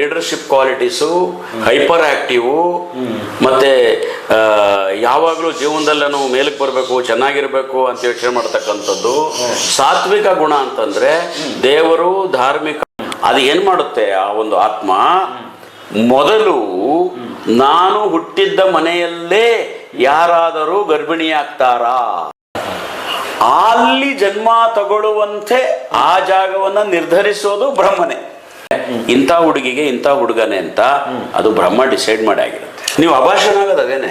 Leadership qualities, hyper active, ಮತ್ತೆ ಯಾವಾಗಲೂ ಜೀವನದಲ್ಲಿ ನಾವು ಮೇಲಕ್ಕೆ ಬರಬೇಕು, ಚೆನ್ನಾಗಿರ್ಬೇಕು ಅಂತ ಯೋಚನೆ ಮಾಡ್ತಕ್ಕಂಥದ್ದು. ಸಾತ್ವಿಕ ಗುಣ ಅಂತಂದ್ರೆ ದೇವರು, ಧಾರ್ಮಿಕ, ಅದು ಏನ್ ಮಾಡುತ್ತೆ ಆ ಒಂದು ಆತ್ಮ, ಮೊದಲು ನಾನು ಹುಟ್ಟಿದ್ದ ಮನೆಯಲ್ಲೇ ಯಾರಾದರೂ ಗರ್ಭಿಣಿಯಾಗ್ತಾರಾ, ಅಲ್ಲಿ ಜನ್ಮ ತಗೊಳ್ಳುವಂತೆ ಆ ಜಾಗವನ್ನ ನಿರ್ಧರಿಸೋದು ಬ್ರಹ್ಮನೇ. ಇಂಥ ಹುಡುಗಿಗೆ ಇಂಥ ಹುಡುಗನೇ ಅಂತ ಅದು ಬ್ರಹ್ಮ ಡಿಸೈಡ್ ಮಾಡಿ ಆಗಿರುತ್ತೆ. ನೀವು ಅಭಾಷಣ ಆಗೋದು ಅದೇನೆ.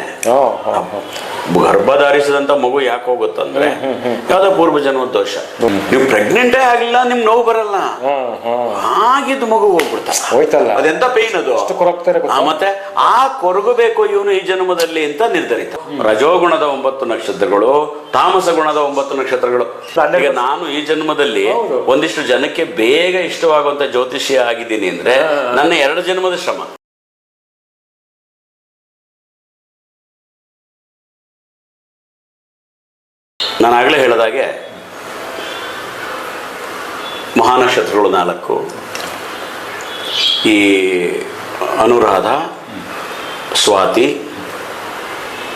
ಗರ್ಭ ಧಾರಿಸಿದಂತ ಮಗು ಯಾಕೆ ಹೋಗುತ್ತಂದ್ರೆ ಯಾವ್ದೋ ಪೂರ್ವ ಜನ್ಮದ ದೋಷ. ನೀವು ಪ್ರೆಗ್ನೆಂಟೇ ಆಗ್ಲಿಲ್ಲ, ನಿಮ್ ನೋವು ಬರಲ್ಲ, ಆಗಿದ್ದು ಮಗು ಹೋಗ್ಬಿಡ್ತಾರೆ. ಅದೆಂತ ಪೇನ್ ಅದು. ಮತ್ತೆ ಆ ಕೊರಗಬೇಕು ಇವನು ಈ ಜನ್ಮದಲ್ಲಿ ಅಂತ ನಿರ್ಧರಿತ. ರಜೋಗುಣದ 9 ನಕ್ಷತ್ರಗಳು, ತಾಮಸ ಗುಣದ 9 ನಕ್ಷತ್ರಗಳು. ಈಗ ನಾನು ಈ ಜನ್ಮದಲ್ಲಿ ಒಂದಿಷ್ಟು ಜನಕ್ಕೆ ಬೇಗ ಇಷ್ಟವಾಗುವಂತ ಜ್ಯೋತಿಷ್ಯ ಆಗಿದ್ದೀನಿ ಅಂದ್ರೆ ನನ್ನ 2 ಜನ್ಮದ ಶ್ರಮ. ನಾನು ಆಗಲೇ ಹೇಳಿದಾಗೆ ಮಹಾನಕ್ಷತ್ರಗಳು 4, ಈ ಅನುರಾಧ, ಸ್ವಾತಿ,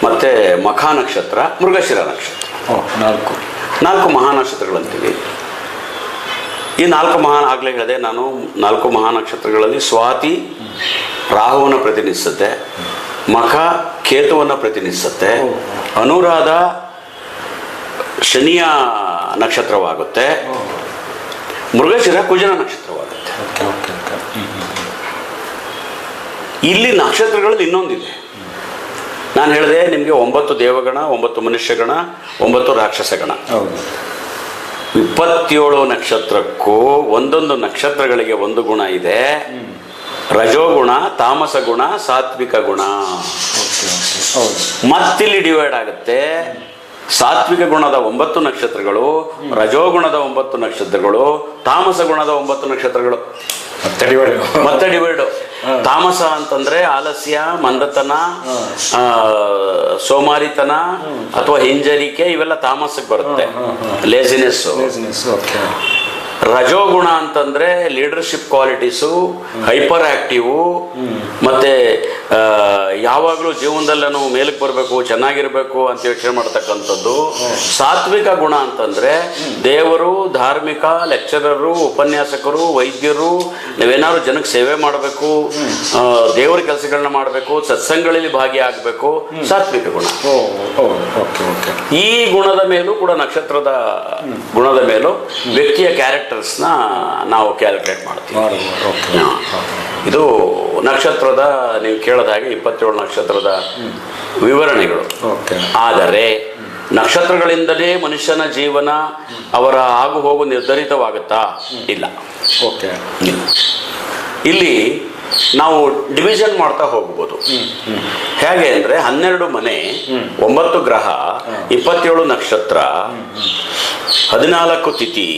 ಮತ್ತೆ ಮಖ ನಕ್ಷತ್ರ, ಮೃಗಶಿರ ನಕ್ಷತ್ರ, 4 ಮಹಾನಕ್ಷತ್ರಗಳಂತೀವಿ. ಈ 4 ಆಗಲೇ ಹೇಳಿದೆ ನಾನು, 4 ಮಹಾನಕ್ಷತ್ರಗಳಲ್ಲಿ ಸ್ವಾತಿ ರಾಹುವನ್ನು ಪ್ರತಿನಿಧಿಸುತ್ತೆ, ಮಖ ಕೇತುವನ್ನು ಪ್ರತಿನಿಧಿಸುತ್ತೆ, ಅನುರಾಧ ಶನಿಯ ನಕ್ಷತ್ರವಾಗುತ್ತೆ, ಮೃಗಶಿರ ಕುಜನ ನಕ್ಷತ್ರವಾಗುತ್ತೆ. ಇಲ್ಲಿ ನಕ್ಷತ್ರಗಳಲ್ಲಿ ಇನ್ನೊಂದಿದೆ. ನಾನು ಹೇಳಿದೆ ನಿಮಗೆ 9 ದೇವಗಣ, 9 ಮನುಷ್ಯಗಣ, 9 ರಾಕ್ಷಸಗಣ. 27 ನಕ್ಷತ್ರಕ್ಕೂ ಒಂದೊಂದು ನಕ್ಷತ್ರಗಳಿಗೆ ಒಂದು ಗುಣ ಇದೆ. ರಜೋಗುಣ, ತಾಮಸ ಗುಣ, ಸಾತ್ವಿಕ ಗುಣ. ಮತ್ತಿಲ್ಲಿ ಡಿವೈಡ್ ಆಗುತ್ತೆ. ಸಾತ್ವಿಕ ಗುಣದ 9 ನಕ್ಷತ್ರಗಳು, ರಜೋಗುಣದ 9 ನಕ್ಷತ್ರಗಳು, ತಾಮಸ ಗುಣದ 9 ನಕ್ಷತ್ರಗಳು. ಮತ್ತೆ ಡಿವೈಡ್. ತಾಮಸ ಅಂತಂದ್ರೆ ಆಲಸ್ಯ, ಮಂದತನ, ಸೋಮಾರಿತನ ಅಥವಾ ಹಿಂಜರಿಕೆ, ಇವೆಲ್ಲ ತಾಮಸಕ್ಕೆ ಬರುತ್ತೆ. ಲೇಸಿನೆಸ್. ರಜೋಗುಣ ಅಂತಂದ್ರೆ ಲೀಡರ್ಶಿಪ್ ಕ್ವಾಲಿಟೀಸು, ಹೈಪರ್ ಆಕ್ಟಿವ್, ಮತ್ತೆ ಯಾವಾಗಲೂ ಜೀವನದಲ್ಲಿ ನಾವು ಮೇಲಕ್ಕೆ ಬರಬೇಕು, ಚೆನ್ನಾಗಿರ್ಬೇಕು ಅಂತ ಯೋಚನೆ ಮಾಡ್ತಕ್ಕಂಥದ್ದು. ಸಾತ್ವಿಕ ಗುಣ ಅಂತಂದ್ರೆ ದೇವರು, ಧಾರ್ಮಿಕ, ಲೆಕ್ಚರರು, ಉಪನ್ಯಾಸಕರು, ವೈದ್ಯರು, ನೀವೇನಾದ್ರು ಜನಕ್ಕೆ ಸೇವೆ ಮಾಡಬೇಕು, ದೇವರ ಕೆಲಸಗಳನ್ನ ಮಾಡಬೇಕು, ಸತ್ಸಂಗಗಳಲ್ಲಿ ಭಾಗಿಯಾಗಬೇಕು, ಸಾತ್ವಿಕ ಗುಣ. ಈ ಗುಣದ ಮೇಲೂ ಕೂಡ, ನಕ್ಷತ್ರದ ಗುಣದ ಮೇಲೂ ವ್ಯಕ್ತಿಯ ಕ್ಯಾರೆಕ್ಟರ್ಸ್ನ ನಾವು ಕ್ಯಾಲ್ಕುಲೇಟ್ ಮಾಡ್ತೀವಿ. ಇದು ನಕ್ಷತ್ರದ, ನೀವು ಕೇಳಿದ ಹಾಗೆ 27 ನಕ್ಷತ್ರದ ವಿವರಣೆಗಳು. ಆದರೆ ನಕ್ಷತ್ರಗಳಿಂದಲೇ ಮನುಷ್ಯನ ಜೀವನ, ಅವರ ಆಗು ಹೋಗು ನಿರ್ಧರಿತವಾಗುತ್ತಾ? ಇಲ್ಲ. ಇಲ್ಲಿ ನಾವು ಡಿವಿಷನ್ ಮಾಡ್ತಾ ಹೋಗ್ಬೋದು. ಹೇಗೆ ಅಂದ್ರೆ 12 ಮನೆ, 9 ಗ್ರಹ, 27 ನಕ್ಷತ್ರ, 14 ತಿಥಿ,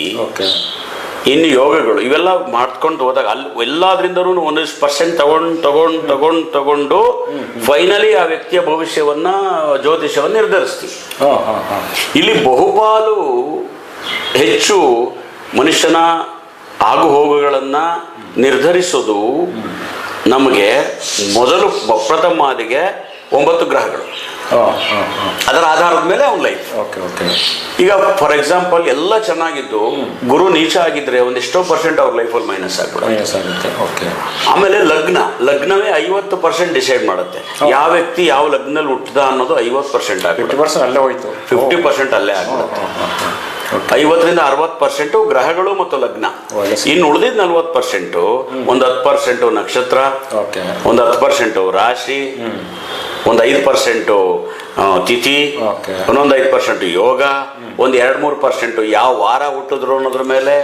ಇನ್ನು ಯೋಗಗಳು, ಇವೆಲ್ಲ ಮಾಡ್ಕೊಂಡು ಹೋದಾಗ ಅಲ್ಲಿ ಎಲ್ಲಾದ್ರಿಂದನೂ 1% ತಗೊಂಡು ಫೈನಲಿ ಆ ವ್ಯಕ್ತಿಯ ಭವಿಷ್ಯವನ್ನ, ಜ್ಯೋತಿಷವನ್ನ ನಿರ್ಧರಿಸ್ತೀವಿ. ಇಲ್ಲಿ ಬಹುಪಾಲು ಹೆಚ್ಚು ಮನುಷ್ಯನ ಆಗು ಹೋಗುಗಳನ್ನ ನಿರ್ಧರಿಸೋದು ನಮಗೆ ಮೊದಲು ಪ್ರಥಮಾದಿಗೆ 9 ಗ್ರಹಗಳು. ಅದರ ಆಧಾರದ ಮೇಲೆ ಅವನ ಲೈಫ್. ಈಗ ಫಾರ್ ಎಕ್ಸಾಂಪಲ್ ಎಲ್ಲ ಚೆನ್ನಾಗಿದ್ದು ಗುರು ನೀಚ ಆಗಿದ್ರೆ ಒಂದೆಷ್ಟೋ % ಅವ್ರ ಲೈಫಲ್ಲಿ ಮೈನಸ್ ಆಗ್ಬಿಡುತ್ತೆ. ಆಮೇಲೆ ಲಗ್ನವೇ 50% ಡಿಸೈಡ್ ಮಾಡುತ್ತೆ. ಯಾವ ವ್ಯಕ್ತಿ ಯಾವ ಲಗ್ನಲ್ಲಿ ಹುಟ್ಟದ ಅನ್ನೋದು 50% ಆಗುತ್ತೆ. 50% ಅಲ್ಲೇ ಆಗ್ಬಿಡುತ್ತೆ. 50ರಿಂದ 60% ಗ್ರಹಗಳು ಮತ್ತು ಲಗ್ನ. ಇನ್ನು ಉಳಿದಿದ್ದ 40% ಒಂದು 10% ನಕ್ಷತ್ರ, ಒಂದು 10% ರಾಶಿ, ಒಂದು 5% ತಿಥಿ, ಒಂದೊಂದು 5% ಯೋಗ, ಒಂದು 2-3% ಯಾವ ವಾರ ಹುಟ್ಟಿದ್ರು ಅನ್ನೋದ್ರ ಮೇಲೆ.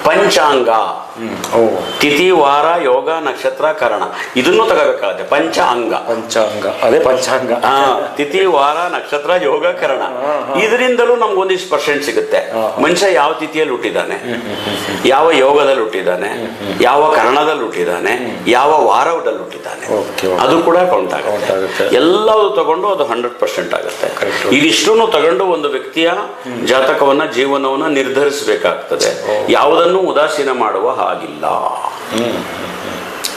ಪಂಚಾಂಗ, ತಿಥಿ, ವಾರ, ಯೋಗ, ನಕ್ಷತ್ರ, ಕರಣ, ಇದನ್ನು ತಗೋಬೇಕಾಗುತ್ತೆ. ಪಂಚಾಂಗ ಅದೇ ಪಂಚಾಂಗ. ತಿಥಿ, ವಾರ, ನಕ್ಷತ್ರ, ಯೋಗ, ಕರಣ, ಇದರಿಂದಲೂ ನಮ್ಗೊಂದಿಷ್ಟು % ಸಿಗುತ್ತೆ. ಮನುಷ್ಯ ಯಾವ ತಿಥಿಯಲ್ಲಿ ಹುಟ್ಟಿದ್ದಾನೆ, ಯಾವ ಯೋಗದಲ್ಲಿ ಹುಟ್ಟಿದ್ದಾನೆ, ಯಾವ ಕರಣದಲ್ಲಿ ಹುಟ್ಟಿದ್ದಾನೆ, ಯಾವ ವಾರದಲ್ಲಿ ಹುಟ್ಟಿದ್ದಾನೆ, ಅದು ಕೂಡ ಕೌಂಟ್ ಆಗುತ್ತೆ. ಎಲ್ಲವೂ ತಗೊಂಡು ಅದು 100% ಆಗುತ್ತೆ. ಇದಿಷ್ಟನ್ನು ತಗೊಂಡು ಒಂದು ವ್ಯಕ್ತಿಯ ಜಾತಕವನ್ನ, ಜೀವನವನ್ನ ನಿರ್ಧರಿಸಬೇಕಾಗ್ತದೆ. ಯಾವುದನ್ನು ಉದಾಸೀನ ಮಾಡುವ ಹಾಗಿಲ್ಲ.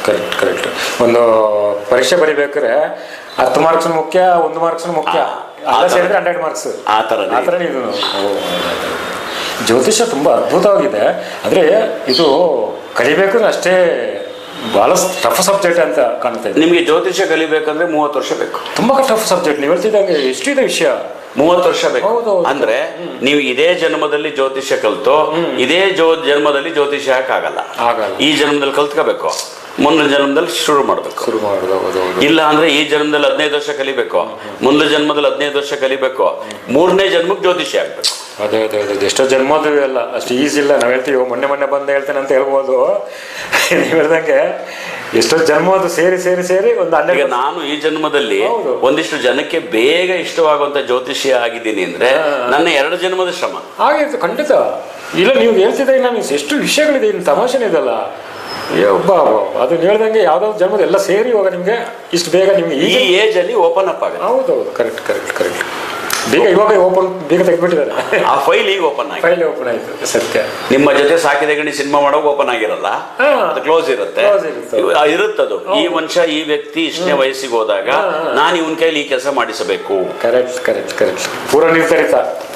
Correct correct. ಒಂದು ಪರೀಕ್ಷೆ ಬರಿಬೇಕಾದ್ರೆ 10 ಮಾರ್ಕ್ಸ್ ಮುಖ್ಯ, 1 ಮಾರ್ಕ್ಸ್ ಮುಖ್ಯ, ಎಲ್ಲ ಸೇರಿದ್ರೆ 100 ಮಾರ್ಕ್ಸ್. ಆ ಥರ ಇದು ಜ್ಯೋತಿಷ್ಯ ತುಂಬ ಅದ್ಭುತವಾಗಿದೆ. ಆದರೆ ಇದು ಕಲಿಬೇಕಾದ್ರೆ ಅಷ್ಟೇ ಬಹಳ ಟಫ್ ಸಬ್ಜೆಕ್ಟ್ ಅಂತ ಕಾಣ್ತಾ ಇದೆ. ನಿಮಗೆ ಜ್ಯೋತಿಷ್ಯ ಕಲಿಬೇಕಂದ್ರೆ 30 ವರ್ಷ ಬೇಕು. ತುಂಬಾ ಟಫ್ ಸಬ್ಜೆಕ್ಟ್. ನೀವು ಹೇಳ್ತಿದ್ದಂಗೆ ಎಷ್ಟಿದೆ ವಿಷಯ. 30 ವರ್ಷ ಬೇಕು. ಅಂದ್ರೆ ನೀವು ಇದೇ ಜನ್ಮದಲ್ಲಿ ಜ್ಯೋತಿಷ್ಯ ಕಲ್ತು ಇದೇ ಜನ್ಮದಲ್ಲಿ ಜ್ಯೋತಿಷ್ಯ ಹಾಕಾಗಲ್ಲ. ಈ ಜನ್ಮದಲ್ಲಿ ಕಲ್ತ್ಕೋಬೇಕು, ಮುಂದಿನ ಜನ್ಮದಲ್ಲಿ ಶುರು ಮಾಡೋದು. ಇಲ್ಲ ಅಂದ್ರೆ ಈ ಜನ್ಮದಲ್ಲಿ 15 ವರ್ಷ ಕಲಿಬೇಕು, ಮುಂದಿನ ಜನ್ಮದಲ್ಲಿ 15 ವರ್ಷ ಕಲಿಬೇಕು, 3ನೇ ಜನ್ಮಕ್ಕೆ ಜ್ಯೋತಿಷ್ಯ ಆಗ್ಬೇಕು. ಅದೇ ಅದೇ ಅದೇ ಎಷ್ಟೋ ಜನ್ಮದು ಅಲ್ಲ, ಅಷ್ಟು ಈಸಿ ಇಲ್ಲ. ನಾವು ಹೇಳ್ತೀವಿ ಮೊನ್ನೆ ಬಂದು ಹೇಳ್ತೇನೆ ಅಂತ ಹೇಳ್ಬೋದು. ನೀವು ಹೇಳ್ದಂಗೆ ಎಷ್ಟೋ ಜನ್ಮದು ಸೇರಿ ಸೇರಿ ಸೇರಿ ಒಂದು 12. ನಾನು ಈ ಜನ್ಮದಲ್ಲಿ ಒಂದಿಷ್ಟು ಜನಕ್ಕೆ ಬೇಗ ಇಷ್ಟವಾಗುವಂತ ಜ್ಯೋತಿಷ್ಯ ಆಗಿದ್ದೀನಿ ಅಂದ್ರೆ ನನ್ನ 2 ಜನ್ಮದ ಶ್ರಮ ಆಗಿತ್ತು. ಖಂಡಿತ ಇಲ್ಲ, ನೀವು ಹೇಳ್ತಿದ್ದ ಇಲ್ಲ, ನೀವು ಎಷ್ಟು ವಿಷಯಗಳಿದೆ, ಇನ್ನು ತಮಾಷೆನೇ ಇದಲ್ಲ. ಒಬ್ಬ ಅದನ್ನ ಹೇಳ್ದಂಗೆ ಯಾವ್ದಾದ್ರು ಜನ್ಮದ ಎಲ್ಲ ಸೇರಿ ಇವಾಗ ನಿಮ್ಗೆ ಇಷ್ಟು ಬೇಗ ನಿಮ್ಗೆ ಈ ಏಜ್ ಅಲ್ಲಿ ಓಪನ್ ಅಪ್ ಆಗುತ್ತೆ. ಹೌದೌದು, ಕರೆಕ್ಟ್ ಕರೆಕ್ಟ್ ಕರೆಕ್ಟ್. ಇವಾಗ ಓಪನ್ ಬೇಗ ತೆಗೆದ್ಬಿಟ್ಟಿದ್ದಾರೆ. ಆ ಫೈಲ್ ಈಗ ಓಪನ್ ಆಯ್ತು. ಸತ್ಯ. ನಿಮ್ಮ ಜೊತೆ ಸಾಕಿದ ಗಣಿ ಸಿನಿಮಾ ಮಾಡೋಕೆ ಓಪನ್ ಆಗಿರಲ್ಲ, ಅದು ಕ್ಲೋಸ್ ಇರುತ್ತೆ. ಇರುತ್ತದು ಈ ಮನುಷ್ಯ ಈ ವ್ಯಕ್ತಿ ಇಷ್ಟನೇ ವಯಸ್ಸಿಗೆ ಹೋದಾಗ ನಾನು ಇವನ್ ಕೈಲಿ ಈ ಕೆಲಸ ಮಾಡಿಸಬೇಕು. Correct correct correct.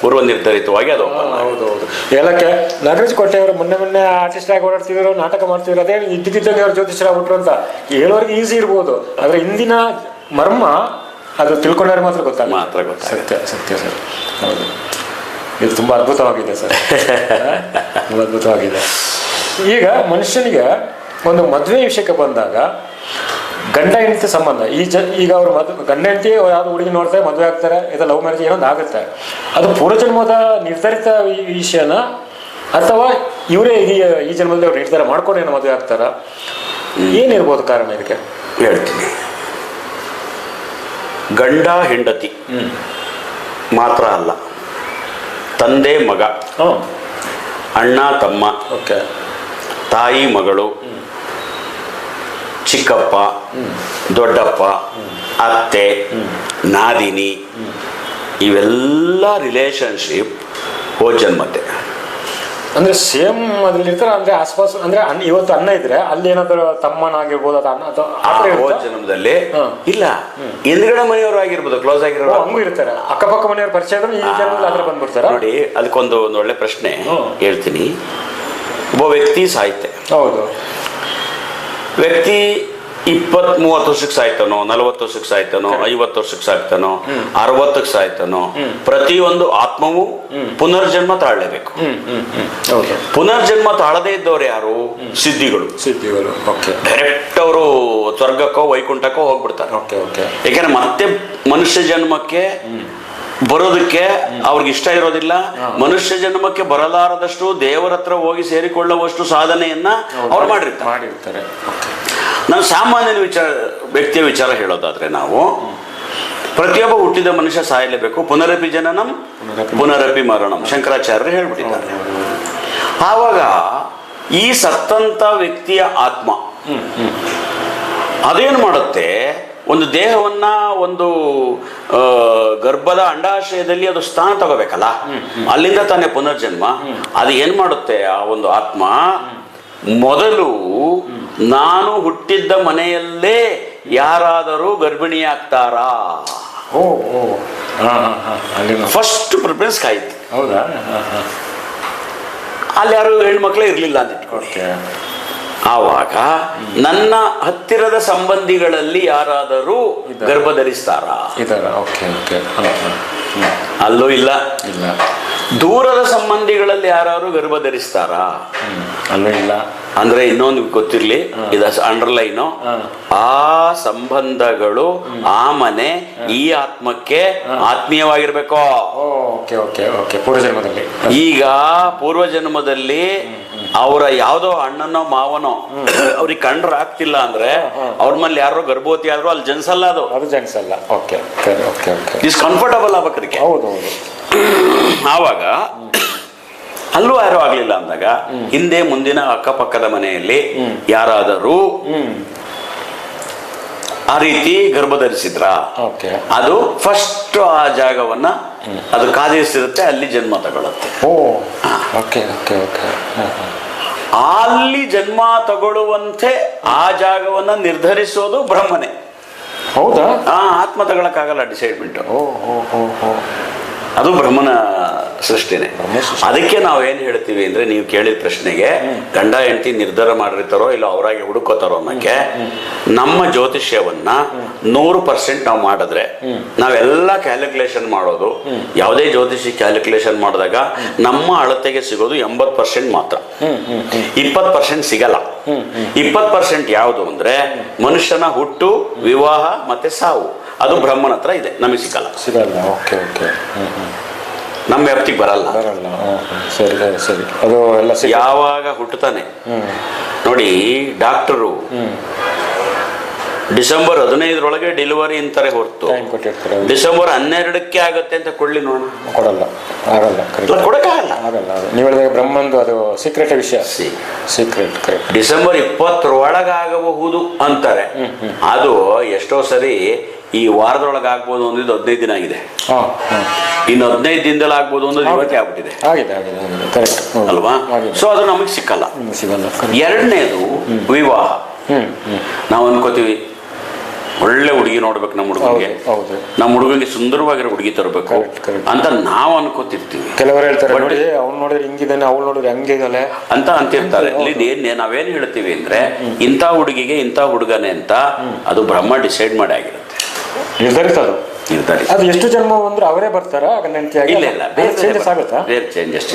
ಪೂರ್ವ ನಿರ್ಧರಿತವಾಗಿ ಅದು ಓಪನ್. ಹೌದೌದು. ಹೇಳಕ್ಕೆ ನಾಗರಾಜ್ ಕೋಟೆ ಅವರು ಮೊನ್ನೆ ಆರ್ಟಿಸ್ಟ್ ಆಗಿ ಓಡಾಡ್ತಿದ್ರು, ನಾಟಕ ಮಾಡ್ತಿದ್ರು. ಅದೇ ಇದ್ದಕ್ಕಿದ್ದಂಗೆ ಅವ್ರು ಜ್ಯೋತಿಷ್ಯರಾಗ್ಬಿಟ್ರು ಅಂತ ಹೇಳೋರಿಗೆ ಈಸಿ ಇರ್ಬೋದು, ಆದ್ರೆ ಇಂದಿನ ಮರ್ಮ ಅದು ತಿಳ್ಕೊಂಡ್ರೆ ಮಾತ್ರ ಗೊತ್ತಾಗುತ್ತೆ. ಸತ್ಯ ಸತ್ಯ ಸರ್. ಹೌದು, ಇದು ತುಂಬ ಅದ್ಭುತವಾಗಿದೆ ಸರ್. ತುಂಬ ಅದ್ಭುತವಾಗಿದೆ. ಈಗ ಮನುಷ್ಯನಿಗೆ ಒಂದು ಮದುವೆ ವಿಷಯಕ್ಕೆ ಬಂದಾಗ ಗಂಡ ಹೆಂಡತಿ ಸಂಬಂಧ ಈಗ ಅವ್ರು ಗಂಡ ಹೆಂಡತಿ ಯಾವ್ದು ಹುಡುಗಿ ನೋಡ್ತಾರೆ, ಮದುವೆ ಆಗ್ತಾರೆ, ಇದು ಲವ್ ಮ್ಯಾರೇಜ್ ಏನೊಂದು ಆಗುತ್ತೆ. ಅದು ಪೂರ್ವಜನ್ಮದ ನಿರ್ಧರಿತ ವಿಷಯನ ಅಥವಾ ಇವರೇ ಈ ಜನ್ಮದಲ್ಲಿ ಅವ್ರು ನಿರ್ಧಾರ ಮಾಡ್ಕೊಂಡು ಏನೋ ಮದುವೆ ಆಗ್ತಾರ? ಏನಿರ್ಬೋದು ಕಾರಣ ಇದಕ್ಕೆ? ಹೇಳ್ತೀನಿ. ಗಂಡ ಹೆಂಡತಿ ಮಾತ್ರ ಅಲ್ಲ, ತಂದೆ ಮಗ, ಅಣ್ಣ ತಮ್ಮ, ತಾಯಿ ಮಗಳು, ಚಿಕ್ಕಪ್ಪ, ದೊಡ್ಡಪ್ಪ, ಅತ್ತೆ, ನಾದಿನಿ, ಇವೆಲ್ಲ ರಿಲೇಶನ್ಶಿಪ್ ಹೋದ ಜನ್ಮತೆ. ಅಂದ್ರೆ ಸೇಮ್ ಅದ್ರಲ್ಲಿ ಇರ್ತಾರೆ. ಅಂದ್ರೆ ಆಸ್ಪಾಸ್ ಅಂದ್ರೆ ಇವತ್ತು ಅಣ್ಣ ಇದ್ರೆ ಅಲ್ಲಿ ಏನಾದ್ರು ತಮ್ಮನಾಗಿರ್ಬೋದು, ಅದು ಅಣ್ಣ ಹೋದ ಜನ್ಮದಲ್ಲಿ ಇಲ್ಲ, ಹಿಂದ್ಗಡೆ ಮನೆಯವರು ಆಗಿರ್ಬೋದು, ಕ್ಲೋಸ್ ಆಗಿರೋ ಹಂಗೂ ಇರ್ತಾರೆ. ಅಕ್ಕಪಕ್ಕ ಮನೆಯವ್ರ ಪರಿಚಯ ಈ ಜನ್ಮದಲ್ಲಿ ಆದ್ರೆ ಬಂದ್ಬಿಡ್ತಾರೆ. ನೋಡಿ, ಅದಕ್ಕೊಂದು ಒಳ್ಳೆ ಪ್ರಶ್ನೆ ಹೇಳ್ತೀನಿ. ಒಬ್ಬ ವ್ಯಕ್ತಿ ಸಾಯ್ತೆ. ಹೌದು. ವ್ಯಕ್ತಿ 20-30 ವರ್ಷಕ್ಕೆ ಸಾಯ್ತಾನೋ, 40 ವರ್ಷಕ್ಕೆ ಸಾಯ್ತಾನೋ, 50 ವರ್ಷಕ್ಕೆ ಸಾಯ್ತಾನೋ, 60ಕ್ಕೆ ಸಾಯ್ತಾನೋ, ಪ್ರತಿಯೊಂದು ಆತ್ಮವು ಪುನರ್ಜನ್ಮ ತಾಳಲೇಬೇಕು. ಪುನರ್ಜನ್ಮ ತಾಳದೇ ಇದ್ದವ್ರು ಯಾರು? ಸಿದ್ಧಿಗಳು. ಡೈರೆಕ್ಟ್ ಅವರು ಸ್ವರ್ಗಕ್ಕೋ ವೈಕುಂಠಕ್ಕೋ ಹೋಗ್ಬಿಡ್ತಾರೆ. ಯಾಕಂದ್ರೆ ಮತ್ತೆ ಮನುಷ್ಯ ಜನ್ಮಕ್ಕೆ ಬರೋದಕ್ಕೆ ಅವ್ರಿಗೆ ಇಷ್ಟ ಇರೋದಿಲ್ಲ. ಮನುಷ್ಯ ಜನ್ಮಕ್ಕೆ ಬರಲಾರದಷ್ಟು ದೇವರ ಹತ್ರ ಹೋಗಿ ಸೇರಿಕೊಳ್ಳುವಷ್ಟು ಸಾಧನೆಯನ್ನ ಅವ್ರು ಮಾಡಿರ್ತಾರೆ. ನಾನು ಸಾಮಾನ್ಯ ವ್ಯಕ್ತಿಯ ವಿಚಾರ ಹೇಳೋದಾದ್ರೆ, ನಾವು ಪ್ರತಿಯೊಬ್ಬ ಹುಟ್ಟಿದ ಮನುಷ್ಯ ಸಾಯಲೇಬೇಕು. ಪುನರಪಿ ಜನನಂ ಪುನರಪಿ ಮರಣಂ ಶಂಕರಾಚಾರ್ಯರು ಹೇಳ್ಬಿಟ್ಟಿದ್ದಾರೆ. ಆವಾಗ ಈ ಸತ್ತಂತ ವ್ಯಕ್ತಿಯ ಆತ್ಮ ಅದೇನು ಮಾಡುತ್ತೆ, ಒಂದು ದೇಹವನ್ನ ಒಂದು ಗರ್ಭದ ಅಂಡಾಶಯದಲ್ಲಿ ಅದು ಸ್ಥಾನ ತಗೋಬೇಕಲ್ಲ, ಅಲ್ಲಿಂದ ತಾನೇ ಪುನರ್ಜನ್ಮ. ಅದು ಏನ್ ಮಾಡುತ್ತೆ, ಆ ಒಂದು ಆತ್ಮ ಮೊದಲು ನಾನು ಹುಟ್ಟಿದ್ದ ಮನೆಯಲ್ಲೇ ಯಾರಾದರೂ ಗರ್ಭಿಣಿಯಾಗ್ತಾರಾ, ಫಸ್ಟ್ ಪ್ರಿಫರೆನ್ಸ್ ಕಾಯ್ತು. ಹೌದಾ? ಅಲ್ಲಿ ಯಾರು ಹೆಣ್ಮಕ್ಳೇ ಇರ್ಲಿಲ್ಲ ಅಂತ ಇಟ್ಕೊಳ್ತೆ. ಆವಾಗ ನನ್ನ ಹತ್ತಿರದ ಸಂಬಂಧಿಗಳಲ್ಲಿ ಯಾರಾದರೂ ಗರ್ಭ ಧರಿಸ್ತಾರಾ? ಅಲ್ಲೂ ಇಲ್ಲ. ದೂರದ ಸಂಬಂಧಿಗಳಲ್ಲಿ ಯಾರು ಗರ್ಭ ಧರಿಸ್ತಾರಾ? ಅಲ್ಲೂ ಇಲ್ಲ. ಅಂದ್ರೆ ಇನ್ನೊಂದು ಗೊತ್ತಿರ್ಲಿ, ಇದ ಅಂಡರ್ಲೈನು, ಆ ಸಂಬಂಧಗಳು ಆ ಮನೆ ಈ ಆತ್ಮಕ್ಕೆ ಆತ್ಮೀಯವಾಗಿರ್ಬೇಕು. ಪೂರ್ವಜನ್ಮದಲ್ಲಿ ಈಗ ಪೂರ್ವಜನ್ಮದಲ್ಲಿ ಅವರ ಯಾವ್ದೋ ಅಣ್ಣನೋ ಮಾವನೋ ಅವ್ರಿಗೆ ಕಂಡ್ರ ಆಗ್ತಿಲ್ಲ ಅಂದ್ರೆ ಅವ್ರ ಮೇಲೆ ಯಾರೋ ಗರ್ಭವತಿ ಆದ್ರೂ ಅಲ್ಲಿ ಜನ್ಸಲ್ಲ, ಅದು ಜನ್ಸಲ್ಲ. ಇಸ್ ಕಂಫರ್ಟಬಲ್ ಆಗ್ಬೇಕು ಅದಕ್ಕೆ. ಹೌದೌದು. ಆವಾಗ ಅಲ್ಲೂ ಯಾರು ಆಗ್ಲಿಲ್ಲ ಅಂದಾಗ ಹಿಂದೆ ಮುಂದಿನ ಅಕ್ಕಪಕ್ಕದ ಮನೆಯಲ್ಲಿ ಯಾರಾದರೂ ಆ ರೀತಿ ಗರ್ಭ ಧರಿಸಿದ್ರ, ಅದು ಫಸ್ಟ್ ಆ ಜಾಗವನ್ನ ಅದು ಕಾದಿರಿಸಿರುತ್ತೆ, ಅಲ್ಲಿ ಜನ್ಮ ತಗೊಳುತ್ತೆ. ಅಲ್ಲಿ ಜನ್ಮ ತಗೊಳ್ಳುವಂತೆ ಆ ಜಾಗವನ್ನ ನಿರ್ಧರಿಸೋದು ಬ್ರಹ್ಮನೇ. ಹೌದಾ? ಆತ್ಮ ತಗೊಳಕ್ಕಾಗಲ್ಲ ಡಿಸೈಡ್ಮೆಂಟ್. ಓ ಓ ಓ ಓ ಅದು ಬ್ರಹ್ಮನ ಸೃಷ್ಟಿನೇ. ಅದಕ್ಕೆ ನಾವೇನು ಹೇಳ್ತೀವಿ ಅಂದ್ರೆ, ನೀವು ಕೇಳಿದ ಪ್ರಶ್ನೆಗೆ ಗಂಡ ಹೆಂಡತಿ ನಿರ್ಧಾರ ಮಾಡಿರ್ತಾರೋ ಇಲ್ಲ ಅವರಾಗಿ ಹುಡುಕೋತಾರೋ ಅನ್ನೋಕ್ಕೆ, ನಮ್ಮ ಜ್ಯೋತಿಷ್ಯವನ್ನ 100% ನಾವು ಮಾಡಿದ್ರೆ, ನಾವೆಲ್ಲ ಕ್ಯಾಲ್ಕುಲೇಷನ್ ಮಾಡೋದು, ಯಾವುದೇ ಜ್ಯೋತಿಷಿ ಕ್ಯಾಲ್ಕುಲೇಷನ್ ಮಾಡಿದಾಗ ನಮ್ಮ ಅಳತೆಗೆ ಸಿಗೋದು 80% ಮಾತ್ರ. 20% ಸಿಗಲ್ಲ. 20% ಯಾವುದು ಅಂದ್ರೆ ಮನುಷ್ಯನ ಹುಟ್ಟು, ವಿವಾಹ ಮತ್ತೆ ಸಾವು. ಅದು ಬ್ರಹ್ಮನ ಹತ್ರ ಇದೆ, ನಮಗೆ ಸಿಗಲ್ಲ. Okay okay. ನಮ್ಮ ವ್ಯಾಪ್ತಿಗೆ ಬರಲ್ಲ. ಸರಿ ಸರಿ ಸರಿ. ಅದು ಎಲ್ಲ ಯಾವಾಗ ಹುಟ್ಟುತ್ತಾನೆ ನೋಡಿ, ಡಾಕ್ಟರು ಡಿಸೆಂಬರ್ 15 ಡೆಲಿವರಿ ಅಂತಾರೆ ಹೊರತು ಡಿಸೆಂಬರ್ 12 ಆಗುತ್ತೆ ಅಂತ ಕೊಡ್ಲಿ ನೋಡೋಣ, ಕೊಡಲ್ಲ, ಆಗಲ್ಲ, ಕೊಡಕ್ಕಾಗಲ್ಲ. ಆಗಲ್ಲ. ನೀವು ಹೇಳಿದಾಗ ಬ್ರಹ್ಮಂದು ಅದು ಸೀಕ್ರೆಟ್ ವಿಷಯ. Secret correct. ಡಿಸೆಂಬರ್ 20 ಆಗಬಹುದು ಅಂತಾರೆ. ಅದು ಎಷ್ಟೋ ಸರಿ ಈ ವಾರದೊಳಗೆ ಆಗ್ಬೋದು ಅಂದಿದ್ದು 15 ದಿನ ಆಗಿದೆ. ಇನ್ನು 15 ದಿನದಲ್ಲಿ ಆಗ್ಬೋದು ಅನ್ನೋದು ಇವತ್ತೇ ಆಗ್ಬಿಟ್ಟಿದೆ ಅಲ್ವಾ? ಸೊ ಅದು ನಮಗೆ ಸಿಕ್ಕಲ್ಲ. ಎರಡನೇದು ವಿವಾಹ. ನಾವು ಅನ್ಕೋತೀವಿ ಒಳ್ಳೆ ಹುಡುಗಿ ನೋಡ್ಬೇಕು ನಮ್ಮ ಹುಡುಗನಿಗೆ, ನಮ್ಮ ಹುಡುಗನಿಗೆ ಸುಂದರವಾಗಿರೋ ಹುಡುಗಿ ತರಬೇಕು ಅಂತ ನಾವು ಅನ್ಕೋತಿರ್ತೀವಿ. ಕೆಲವರು ಹೇಳ್ತಾರೆ ಅವ್ನು ನೋಡಿದ್ರೆ ಹಿಂಗಿದ್ದಾನೆ, ಅವ್ಳು ನೋಡಿದ್ರೆ ಹಂಗಿದ್ದಾನೆ ಅಂತ ಅಂತಿರ್ತಾರೆ. ಇಲ್ಲಿ ನಾವೇನ್ ಹೇಳ್ತೀವಿ ಅಂದ್ರೆ, ಇಂಥ ಹುಡುಗಿಗೆ ಇಂಥ ಹುಡುಗನೇ ಅಂತ ಅದು ಬ್ರಹ್ಮ ಡಿಸೈಡ್ ಮಾಡಿ ಆಗಿರುತ್ತೆ, ನಿರ್ಧರಿಸೋದು. ಅದು ಎಷ್ಟು ಜನ್ಮ ಅಂದ್ರೆ ಅವರೇ ಬರ್ತಾರಾ? ಇಲ್ಲ ಇಲ್ಲ, ಬೇರೆ ಚೇಂಜಸ್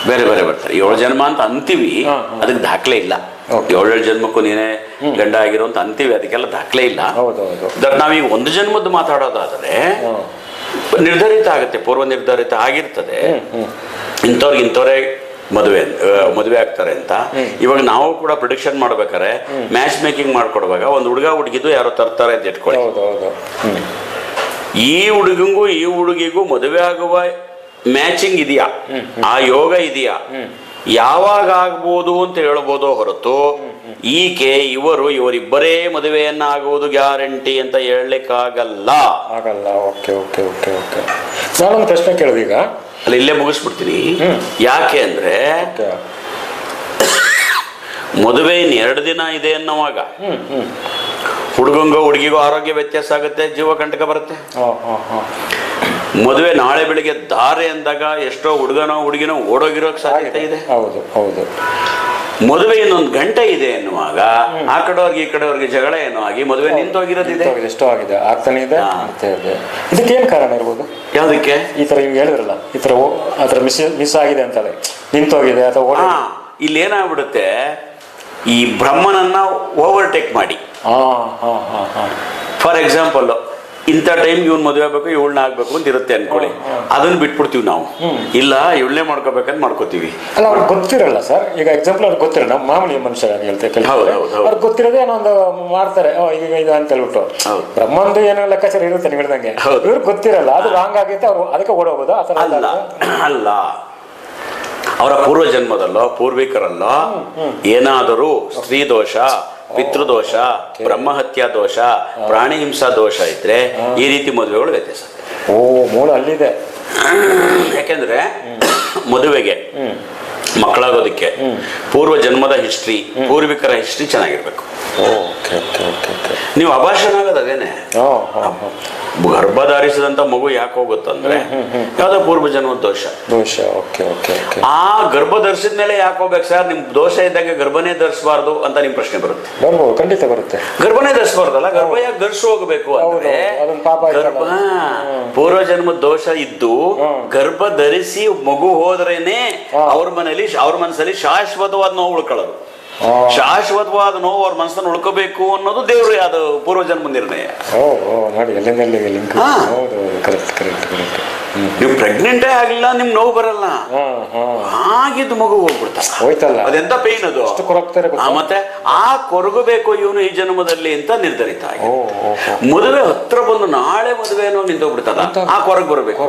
ಬೇರೆ ಬೇರೆ ಬರ್ತಾರೆ. 7 ಜನ್ಮ ಅಂತ ಅಂತೀವಿ, ಅದಕ್ಕೆ ದಾಖಲೆ ಇಲ್ಲ. 7 ಜನ್ಮಕ್ಕೂ ನೀನೇ ಗಂಡ ಆಗಿರೋ ಅಂತ ಅಂತೀವಿ, ಅದಕ್ಕೆಲ್ಲ ದಾಖಲೆ ಇಲ್ಲ. ನಾವೀಗ 1 ಜನ್ಮದ್ದು ಮಾತಾಡೋದಾದ್ರೆ ನಿರ್ಧರಿತ ಆಗುತ್ತೆ, ಪೂರ್ವ ನಿರ್ಧರಿತ ಆಗಿರ್ತದೆ. ಇಂಥವ್ರೇ ಮದುವೆ ಆಗ್ತಾರೆ ಅಂತ. ಇವಾಗ ನಾವು ಕೂಡ ಪ್ರಿಡಿಕ್ಷನ್ ಮಾಡ್ಬೇಕಾರೆ ಮ್ಯಾಚ್ ಮೇಕಿಂಗ್ ಮಾಡ್ಕೊಡುವಾಗ ಒಂದು ಹುಡುಗ ಹುಡುಗಿದು ಯಾರೋ ತರ್ತಾರೆ ಅಂತ ಇಟ್ಕೊಳ್ಳಿ. ಈ ಹುಡುಗಂಗೂ ಈ ಹುಡುಗಿಗೂ ಮದುವೆ ಆಗುವ ಮ್ಯಾಚಿಂಗ್ ಇದೆಯಾ, ಆ ಯೋಗ ಇದೆಯಾ, ಯಾವಾಗ ಆಗ್ಬೋದು ಅಂತ ಹೇಳ್ಬೋದೋ ಹೊರತು ಇವರಿಬ್ಬರೇ ಮದುವೆಯನ್ನ ಆಗುವುದು ಗ್ಯಾರಂಟಿ ಅಂತ ಹೇಳಲಿಕ್ಕಾಗಲ್ಲ. ಆಗಲ್ಲ. Okay okay okay okay. ನಾನೊಂದು ಪ್ರಶ್ನೆ ಕೇಳಿದೀಗ, ಅಲ್ಲಿ ಇಲ್ಲೇ ಮುಗಿಸ್ಬಿಡ್ತೀನಿ. ಯಾಕೆ ಅಂದ್ರೆ, ಮದುವೆ 2 ದಿನ ಇದೆ ಅನ್ನೋವಾಗ ಹುಡುಗಂಗೋ ಹುಡುಗಿಗೋ ಆರೋಗ್ಯ ವ್ಯತ್ಯಾಸ ಆಗುತ್ತೆ, ಜೀವ ಕಂಟಕ ಬರುತ್ತೆ. ಮದುವೆ ನಾಳೆ ಬೆಳಿಗ್ಗೆ ದಾರೆ ಅಂದಾಗ ಎಷ್ಟೋ ಹುಡುಗನೋ ಹುಡುಗಿನೋ ಓಡೋಗಿರೋಕ್ ಸಾಧ್ಯತೆ ಇದೆ. ಮದುವೆ ಇನ್ನೊಂದು ಗಂಟೆ ಇದೆ ಎನ್ನುವಾಗ ಆ ಕಡೆಯವ್ರಿಗೆ ಈ ಕಡೆಯವ್ರಿಗೆ ಜಗಳ ಏನೋ ಆಗಿ ಮದುವೆ ನಿಂತೋಗಿರೋದಿದೆ. ಎಷ್ಟೋ ಆಗಿದೆ, ಆಗ್ತಾನೆ ಇದೆ. ಇದಕ್ಕೆ ಏನ್ ಕಾರಣ ಇರ್ಬೋದು? ಯಾವ್ದಕ್ಕೆ ಈ ತರ ನೀವು ಹೇಳಿದ್ರಲ್ಲ, ಈ ತರ ಮಿಸ್ ಆಗಿದೆ ಅಂತಲೇ, ನಿಂತೋಗಿದೆ ಅಥವಾ ಇಲ್ಲಿ ಏನಾಗ್ಬಿಡುತ್ತೆ, ಈ ಬ್ರಹ್ಮನನ್ನ ಓವರ್ಟೇಕ್ ಮಾಡಿ. ಫಾರ್ ಎಕ್ಸಾಂಪಲ್, ಇಂಥ ಟೈಮ್ ಇವ್ನ ಮದುವೆ ಆಗ್ಬೇಕು, ಇವಳನ್ನ ಆಗ್ಬೇಕು ಅಂತ ಇರುತ್ತೆ ಅನ್ಕೊಳ್ಳಿ, ಅದನ್ನ ಬಿಟ್ಬಿಡ್ತೀವಿ ನಾವು. ಇಲ್ಲ, ಇವಳನ್ನೇ ಮಾಡ್ಕೋಬೇಕಂತ ಮಾಡ್ಕೋತೀವಿ. ಅಲ್ಲ, ಅವ್ರಿಗೆ ಗೊತ್ತಿರಲ್ಲ ಸರ್. ಈಗ ಎಕ್ಸಾಂಪಲ್ ಅವ್ರಿಗೆ ಗೊತ್ತಿರಲ್ಲ, ನಮ್ಮ ಮಾಮೂಲಿ ಮನುಷ್ಯರಾಗಿ ಹೇಳ್ತೇವೆ, ಅವ್ರಿಗೆ ಗೊತ್ತಿರೋದೇ ಏನೋ ಒಂದು ಮಾಡ್ತಾರೆ, ಈಗ ಇದು ಅಂತ ಹೇಳ್ಬಿಟ್ಟು. ಬ್ರಹ್ಮಂದು ಏನೋ ಲೆಕ್ಕಾಚಾರ ಇರುತ್ತೆ ನೀವು ಹೇಳ್ದಂಗೆ, ಇವ್ರಿಗೆ ಗೊತ್ತಿರಲ್ಲ, ಅದು ರಾಂಗ್ ಆಗೈತೆ, ಅವ್ರು ಅದಕ್ಕೆ ಓಡೋಗೋದು ಆ ಥರ ಅಲ್ಲ. ಅವರ ಪೂರ್ವ ಜನ್ಮದಲ್ಲೋ ಪೂರ್ವಿಕರಲ್ಲೋ ಏನಾದರೂ ಸ್ತ್ರೀ ದೋಷ, ಪಿತೃದೋಷ, ಬ್ರಹ್ಮಹತ್ಯಾ ದೋಷ, ಪ್ರಾಣಿ ಹಿಂಸಾ ದೋಷ ಇದ್ರೆ ಈ ರೀತಿ ಮದುವೆಗಳು ವ್ಯತ್ಯಾಸ. ಮೂಲ ಅಲ್ಲಿದೆ. ಯಾಕೆಂದ್ರೆ ಮದುವೆಗೆ ಮಕ್ಕಳಾಗೋದಕ್ಕೆ ಪೂರ್ವ ಜನ್ಮದ ಹಿಸ್ಟ್ರಿ, ಪೂರ್ವಿಕರ ಹಿಸ್ಟ್ರಿ ಚೆನ್ನಾಗಿರ್ಬೇಕು. ನೀವು ಅಭಾಷಣ ಆಗೋದು ಅದೇನೆ. ಗರ್ಭ ಧಾರಿಸಿದಂತ ಮಗು ಯಾಕೆ ಹೋಗುತ್ತಂದ್ರೆ ಯಾವ್ದೋ ಪೂರ್ವ ಜನ್ಮದ ದೋಷ. ಆ ಗರ್ಭ ಧರಿಸಿದ ಮೇಲೆ ಯಾಕೆ ಹೋಗ್ಬೇಕು ಸರ್, ನಿಮ್ ದೋಷ ಇದ್ದಾಗ ಗರ್ಭನೇ ಧರಿಸಬಾರ್ದು ಅಂತ ನಿಮ್ ಪ್ರಶ್ನೆ ಬರುತ್ತೆ. ಖಂಡಿತ ಬರುತ್ತೆ. ಗರ್ಭನೇ ಧರಿಸಬಾರ್ದಲ್ಲ, ಗರ್ಭ ಯಾಕೆ ಧರಿಸಿ ಹೋಗ್ಬೇಕು ಅಂದ್ರೆ ಗರ್ಭ ಪೂರ್ವ ಜನ್ಮದ ದೋಷ ಇದ್ದು ಗರ್ಭ ಧರಿಸಿ ಮಗು ಹೋದ್ರೇನೆ ಅವ್ರ ಮನಸ್ಸಲ್ಲಿ ಶಾಶ್ವತವಾದ ನೋವು ಉಳ್ಕೊಳ್ಳೋದು. ಶಾಶ್ವತವಾದ ನೋವು ಅವ್ರ ಮನಸ್ಸನ್ನು ಉಳ್ಕೋಬೇಕು ಅನ್ನೋದು ದೇವರು ಅದು ಪೂರ್ವಜನ್ಮ ನಿರ್ಣಯ. ನೀವು ಪ್ರೆಗ್ನೆಂಟೇ ಆಗಿಲ್ಲ, ನಿಮ್ ನೋವು ಬರಲ್ಲ, ಆಗಿದ್ದು ಮಗು ಹೋಗ್ಬಿಡ್ತಾರೆ. ಅದೆಂತ ಪೇನ್ ಅದು. ಮತ್ತೆ ಆ ಕೊರಗಬೇಕು ಇವನು ಈ ಜನ್ಮದಲ್ಲಿ ಅಂತ ನಿರ್ಧರಿತ ಆಗಿ ಮದುವೆ ಹತ್ರ ಬಂದು ನಾಳೆ ಮದುವೆ ಏನೋ ನಿಂತೋಗ್ಬಿಡ್ತದ, ಆ ಕೊರಗು ಬರಬೇಕು.